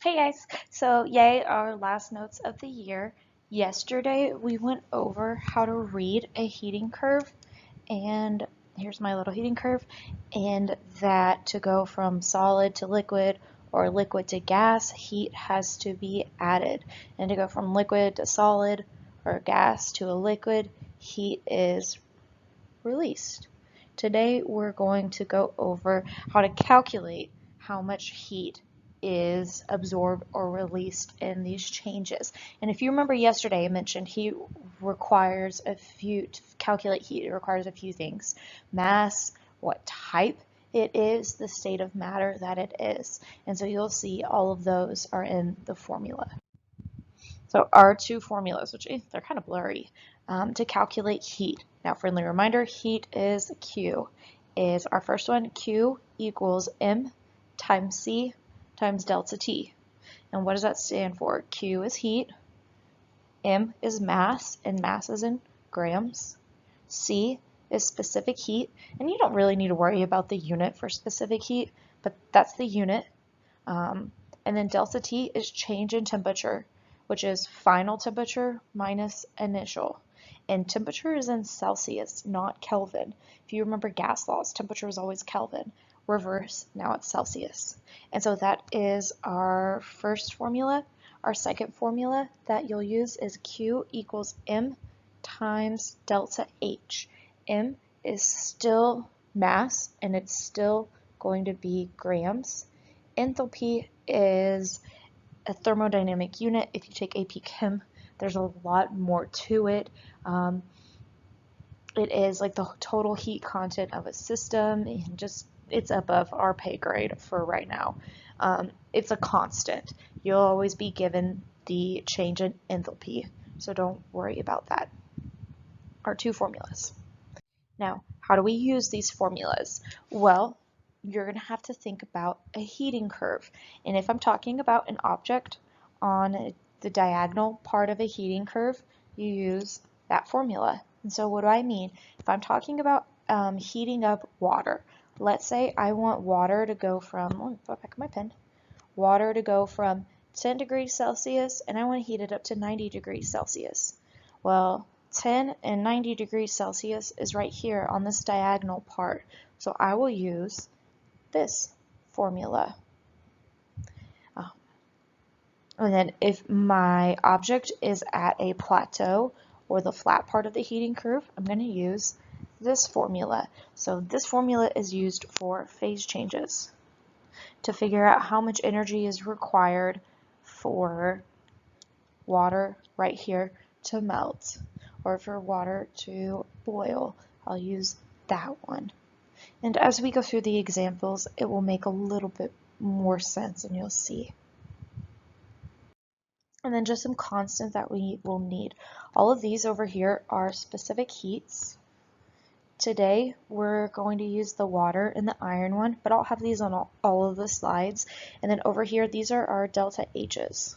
Hey guys, so yay, our last notes of the year. Yesterday we went over how to read a heating curve, and here's my little heating curve, and that to go from solid to liquid or liquid to gas, heat has to be added. And to go from liquid to solid or gas to a liquid, heat is released. Today we're going to go over how to calculate how much heat is absorbed or released in these changes. And if you remember yesterday, I mentioned to calculate heat, it requires a few things. Mass, what type it is, the state of matter that it is. And so you'll see all of those are in the formula. So our two formulas, which they're kind of blurry, to calculate heat. Now, friendly reminder, heat is Q. Is our first one, Q equals M times C times delta T. And what does that stand for? Q is heat, M is mass, and mass is in grams. C is specific heat, and you don't really need to worry about the unit for specific heat, but that's the unit. And then delta T is change in temperature, which is final temperature minus initial. And temperature is in Celsius, not Kelvin. If you remember gas laws, temperature is always Kelvin. Reverse, now it's Celsius. And so that is our first formula. Our second formula that you'll use is Q equals M times delta H. M is still mass, and it's still going to be grams. Enthalpy is a thermodynamic unit. If you take AP Chem, there's a lot more to it. It is like the total heat content of a system, and just it's above our pay grade for right now. It's a constant. You'll always be given the change in enthalpy, so don't worry about that. Our two formulas. Now, how do we use these formulas? Well, you're going to have to think about a heating curve. And if I'm talking about an object on the diagonal part of a heating curve, you use that formula. And so what do I mean? If I'm talking about heating up water, let's say I want water to go from, let me put back my pen, water to go from 10 degrees Celsius, and I want to heat it up to 90 degrees Celsius. Well, 10 and 90 degrees Celsius is right here on this diagonal part. So I will use this formula. And then if my object is at a plateau or the flat part of the heating curve, I'm going to use this formula. So this formula is used for phase changes to figure out how much energy is required for water right here to melt, or for water to boil. I'll use that one. And as we go through the examples, it will make a little bit more sense, and you'll see. And then just some constants that we will need. All of these over here are specific heats. Today we're going to use the water and the iron one, but I'll have these on all of the slides. And then over here, these are our delta H's.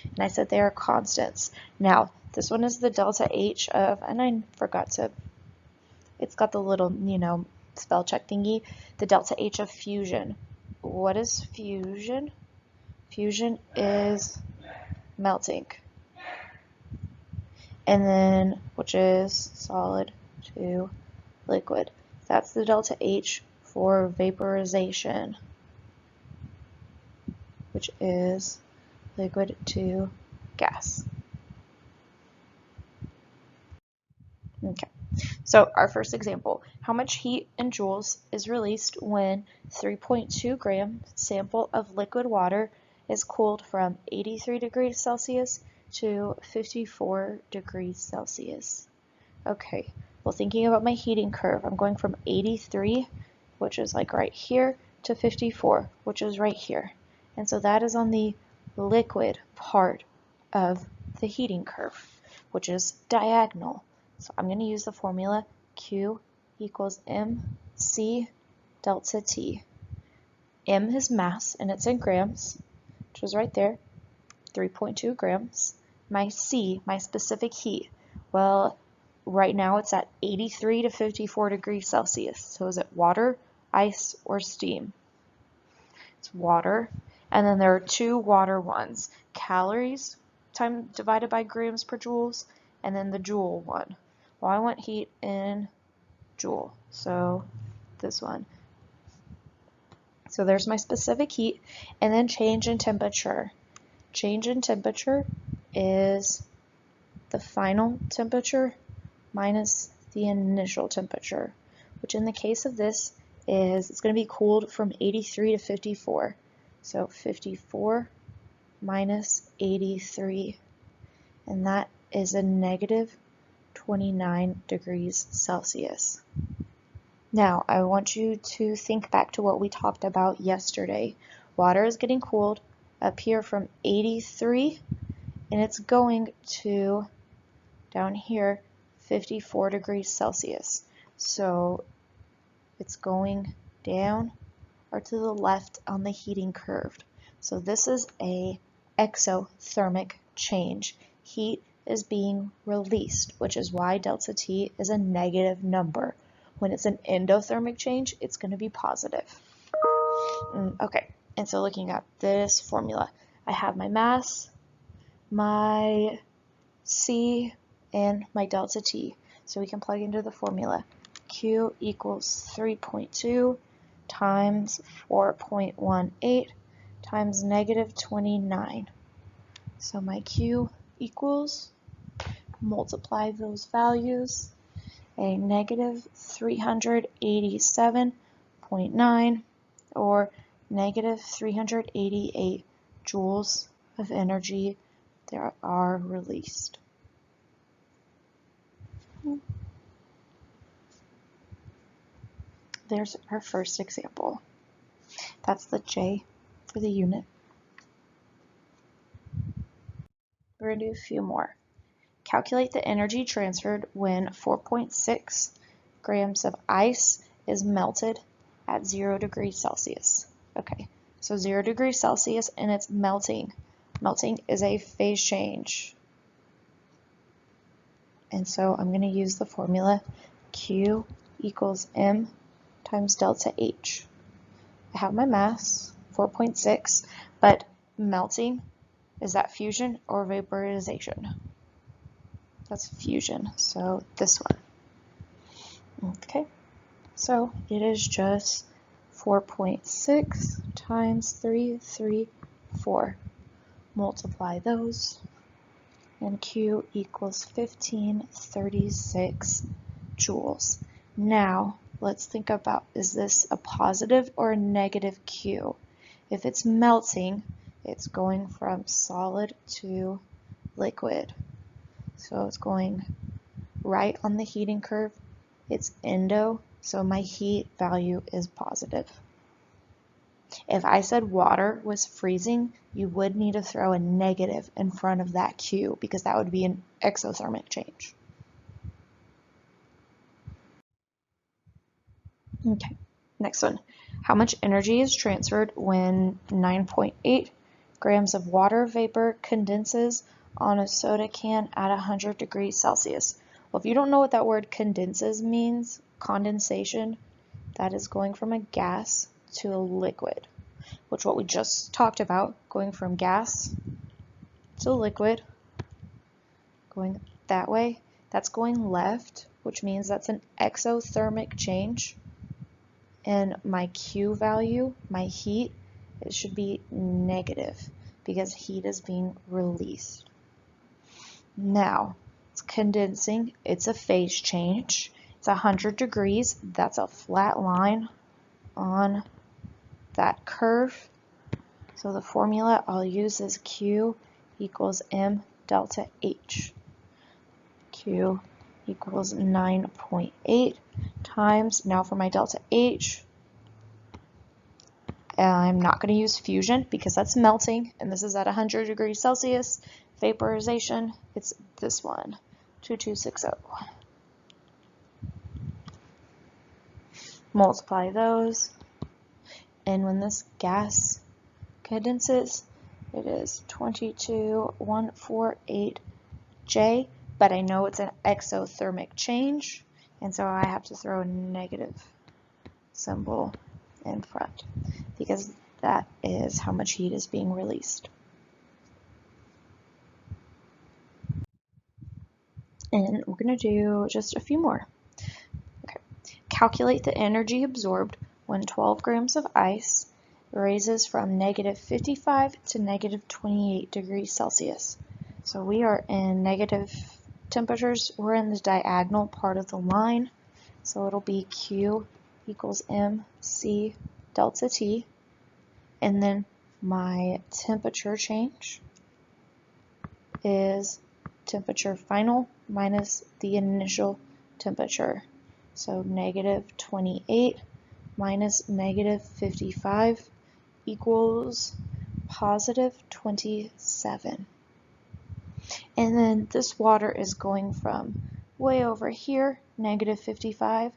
And I said they are constants. Now, this one is the delta H of, and I forgot to, it's got the little, spell check thingy, the delta H of fusion. What is fusion? Fusion is melting. And then, which is solid to liquid. That's the delta H for vaporization, which is liquid to gas. Okay, so our first example, how much heat in joules is released when 3.2 gram sample of liquid water is cooled from 83 degrees Celsius to 54 degrees Celsius? Okay, well, thinking about my heating curve, I'm going from 83, which is like right here, to 54, which is right here. And so that is on the liquid part of the heating curve, which is diagonal. So I'm going to use the formula Q equals MC delta T. M is mass, and it's in grams, which is right there, 3.2 grams. My C, my specific heat, well, right now it's at 83 to 54 degrees Celsius. So is it water, ice, or steam? It's water. And then there are two water ones, calories divided by grams per joules, and then the joule one. Well, I want heat in joule, so this one. So there's my specific heat, and then change in temperature. Change in temperature is the final temperature minus the initial temperature, which in the case of this is it's going to be cooled from 83 to 54. So 54 minus 83, and that is a negative 29 degrees Celsius. Now, I want you to think back to what we talked about yesterday. Water is getting cooled up here from 83, and it's going to, down here, 54 degrees Celsius. So it's going down or to the left on the heating curve. So this is a exothermic change. Heat is being released, which is why delta T is a negative number. When it's an endothermic change, it's going to be positive. Okay, and so looking at this formula, I have my mass, my C, and my delta T. So we can plug into the formula. Q equals 3.2 times 4.18 times negative 29. So my Q equals, multiply those values, a negative 387.9 or negative 388 joules of energy that are released. There's our first example. That's the J for the unit. We're going to do a few more. Calculate the energy transferred when 4.6 grams of ice is melted at 0 degrees Celsius. Okay, so 0 degrees Celsius and it's melting. Melting is a phase change. And so I'm going to use the formula Q equals M times delta H. I have my mass, 4.6, but melting, is that fusion or vaporization? That's fusion, so this one. Okay, so it is just 4.6 times 334. Multiply those, and Q equals 1536 joules. Now, let's think about, is this a positive or a negative Q? If it's melting, it's going from solid to liquid. So it's going right on the heating curve. It's endo, so my heat value is positive. If I said water was freezing, you would need to throw a negative in front of that Q because that would be an exothermic change. Okay, next one. How much energy is transferred when 9.8 grams of water vapor condenses on a soda can at 100 degrees Celsius? Well, if you don't know what that word condenses means, condensation, that is going from a gas to a liquid, which what we just talked about, going from gas to liquid, going that way, that's going left, which means that's an exothermic change. And my Q value, my heat, it should be negative because heat is being released. Now, it's condensing, it's a phase change. It's 100 degrees, that's a flat line on that curve. So the formula I'll use is Q equals M delta H. Q equals 9.8 times, now for my delta H, I'm not going to use fusion because that's melting, and this is at 100 degrees Celsius. Vaporization, it's this one, 2260. Multiply those, and when this gas condenses, it is 22148 J, but I know it's an exothermic change, and so I have to throw a negative symbol in front because that is how much heat is being released. And we're going to do just a few more. Okay. Calculate the energy absorbed when 12 grams of ice raises from -55 to -28 degrees Celsius. So we are in negative temperatures. We're in the diagonal part of the line. So it'll be Q equals MC delta T. And then my temperature change is temperature final minus the initial temperature. So -28 minus -55 equals +27. And then this water is going from way over here, -55,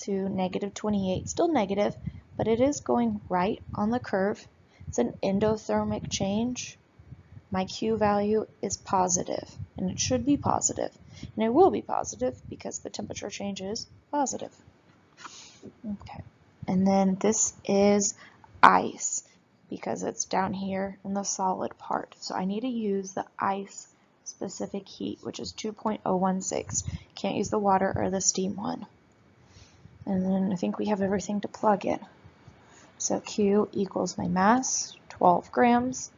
to -28. Still negative, but it is going right on the curve. It's an endothermic change. My Q value is positive, and it should be positive. And it will be positive because the temperature change is positive. Okay. And then this is ice because it's down here in the solid part. So I need to use the ice specific heat, which is 2.016. Can't use the water or the steam one. And then I think we have everything to plug in. So Q equals my mass, 12 grams,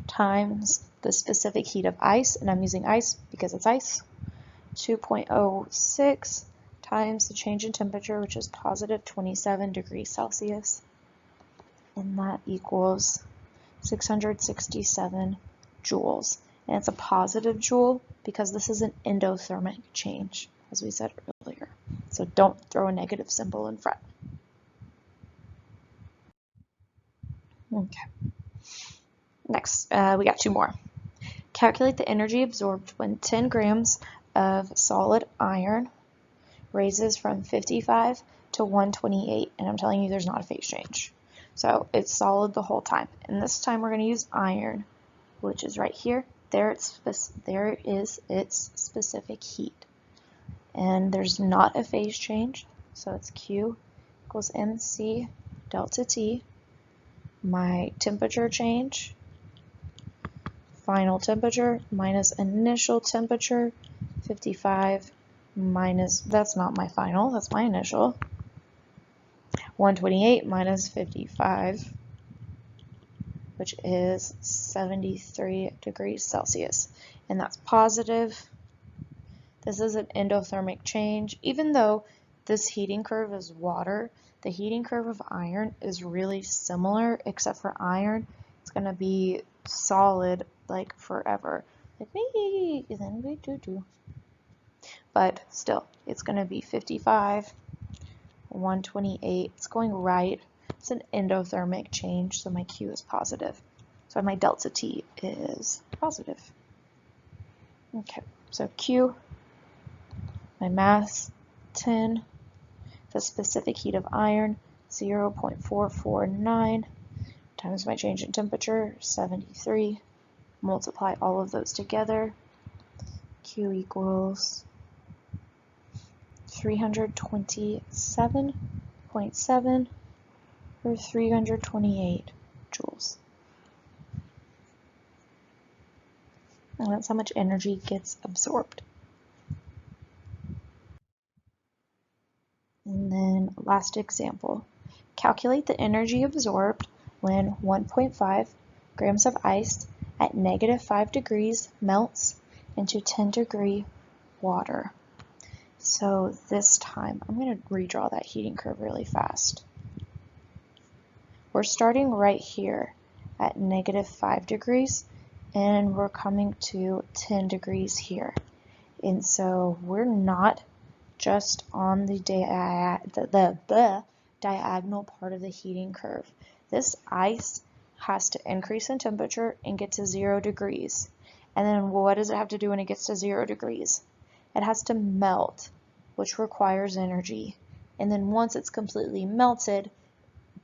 times the specific heat of ice, and I'm using ice because it's ice, 2.06 times the change in temperature, which is +27 degrees Celsius, and that equals 667 joules. And it's a positive joule because this is an endothermic change, as we said earlier. So don't throw a negative symbol in front. Okay. Next, we got two more. Calculate the energy absorbed when 10 grams of solid iron raises from 55 to 128, and I'm telling you there's not a phase change. So it's solid the whole time. And this time we're going to use iron, which is right here. There is its specific heat. And there's not a phase change, so it's Q equals MC delta T. My temperature change, final temperature minus initial temperature, 55 minus, that's not my final, that's my initial, 128 minus 55, which is 73 degrees Celsius, and that's positive. This is an endothermic change. Even though this heating curve is water, the heating curve of iron is really similar, except for iron, it's going to be solid like forever. Like me, then we do. But still, it's going to be 55, 128. It's going right. It's an endothermic change, so my Q is positive. So my delta T is positive. Okay, so Q, my mass, 10. The specific heat of iron, 0.449 times my change in temperature, 73. Multiply all of those together. Q equals 327.7 or 328 joules. And that's how much energy gets absorbed. And then last example, calculate the energy absorbed when 1.5 grams of ice at -5 degrees melts into 10-degree water. So this time, I'm going to redraw that heating curve really fast. We're starting right here at -5 degrees, and we're coming to 10 degrees here. And so we're not just on the diagonal part of the heating curve. This ice has to increase in temperature and get to 0 degrees. And then what does it have to do when it gets to 0 degrees? It has to melt, which requires energy. And then once it's completely melted,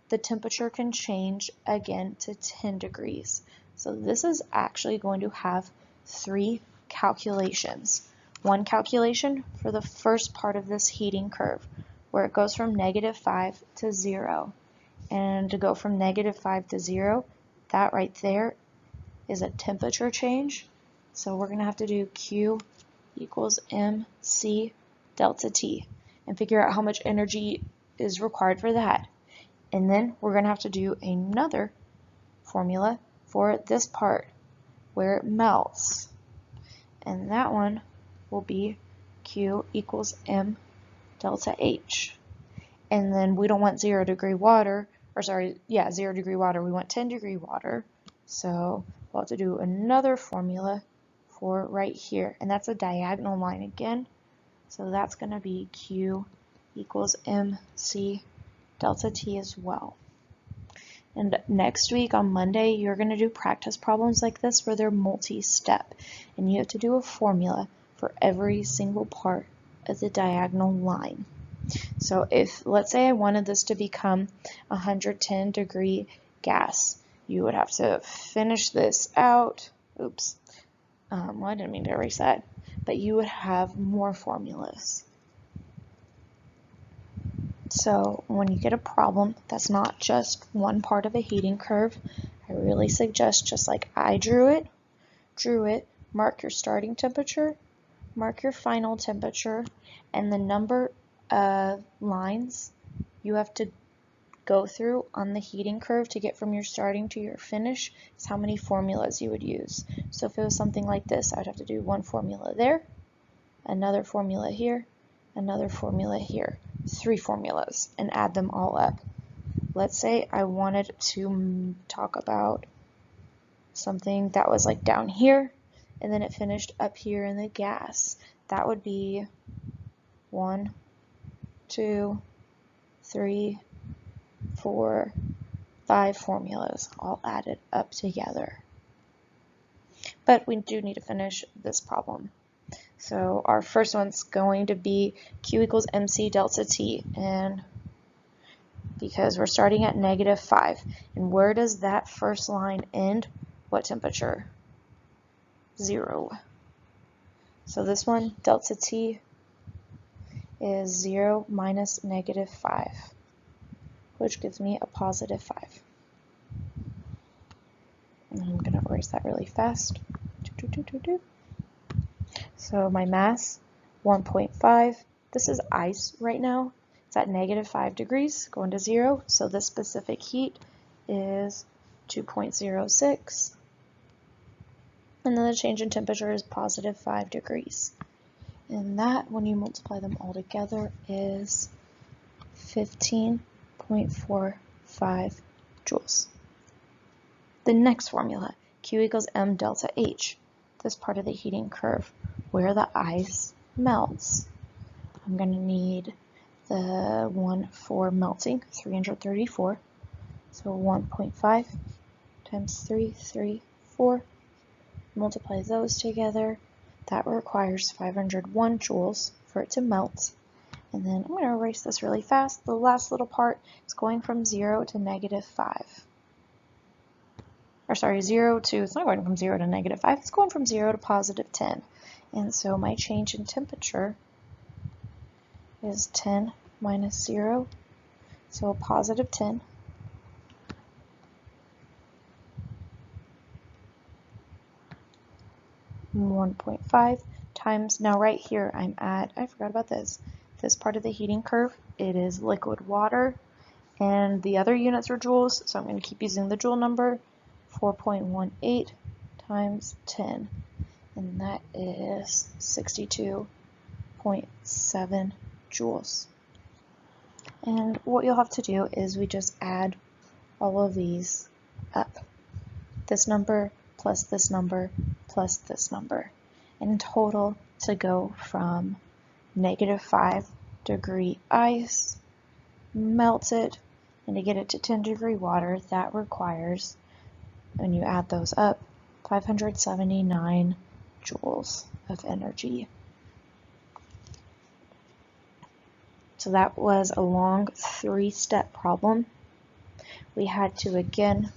the temperature can change again to 10 degrees. So this is actually going to have 3 calculations. One calculation for the first part of this heating curve, where it goes from -5 to 0. And to go from -5 to 0, that right there is a temperature change. So we're going to have to do Q equals mc delta T and figure out how much energy is required for that. And then we're going to have to do another formula for this part where it melts. And that one will be Q equals m delta H. And then we don't want 0 degree water, or sorry, yeah, 0 degree water. We want 10 degree water. So we'll have to do another formula for right here. And that's a diagonal line again. So that's going to be Q equals mc delta T as well. And next week on Monday, you're going to do practice problems like this where they're multi-step. And you have to do a formula for every single part of the diagonal line. So if, let's say I wanted this to become 110 degree gas, you would have to finish this out. Oops. Well, I didn't mean to erase that. But you would have more formulas. So when you get a problem that's not just one part of a heating curve, I really suggest, just like I drew it, mark your starting temperature, mark your final temperature, and the number of lines you have to go through on the heating curve to get from your starting to your finish is how many formulas you would use. So if it was something like this, I'd have to do one formula there, another formula here, another formula here, 3 formulas, and add them all up. Let's say I wanted to talk about something that was like down here, and then it finished up here in the gas. That would be 1, 2, 3, 4, 5 formulas all added up together. But we do need to finish this problem. So our first one's going to be Q equals mc delta T, and because we're starting at -5, and where does that first line end? What temperature? 0. So this one, delta T, is 0 minus -5, which gives me a +5. And I'm going to erase that really fast. So my mass, 1.5. This is ice right now. It's at -5 degrees, going to 0. So this specific heat is 2.06. And then the change in temperature is +5 degrees. And that, when you multiply them all together, is 15.45 joules. The next formula, Q equals m delta H. This part of the heating curve where the ice melts. I'm going to need the one for melting, 334. So 1.5 times 334. Multiply those together. That requires 501 joules for it to melt. And then I'm going to erase this really fast. The last little part is going from 0 to -5. Or sorry, 0 to, it's not going from 0 to -5, it's going from 0 to +10. And so my change in temperature is 10 minus 0, so a +10. And 1.5 times, now right here I'm at, I forgot about this part of the heating curve, it is liquid water, and the other units are joules, so I'm going to keep using the joule number, 4.18 times 10, and that is 62.7 joules. And what you'll have to do is we just add all of these up. This number plus this number plus this number. In total, to go from -5 degree ice, melt it, and to get it to 10 degree water, that requires, when you add those up, 579 joules of energy. So that was a long 3-step problem. We had to again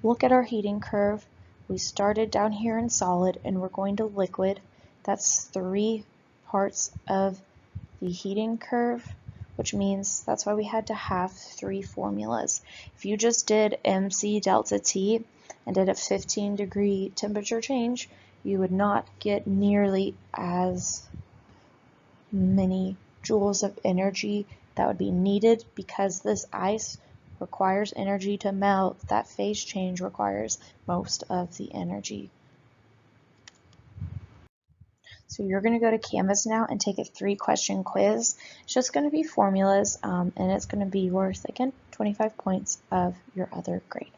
look at our heating curve. We started down here in solid and we're going to liquid. That's 3 parts of the heating curve which means that's why we had to have 3 formulas. If you just did MC delta T and did a 15-degree temperature change, you would not get nearly as many joules of energy that would be needed because this ice requires energy to melt. That phase change requires most of the energy. So you're going to go to Canvas now and take a 3-question quiz. It's just going to be formulas, and it's going to be worth, again, 25 points of your other grade.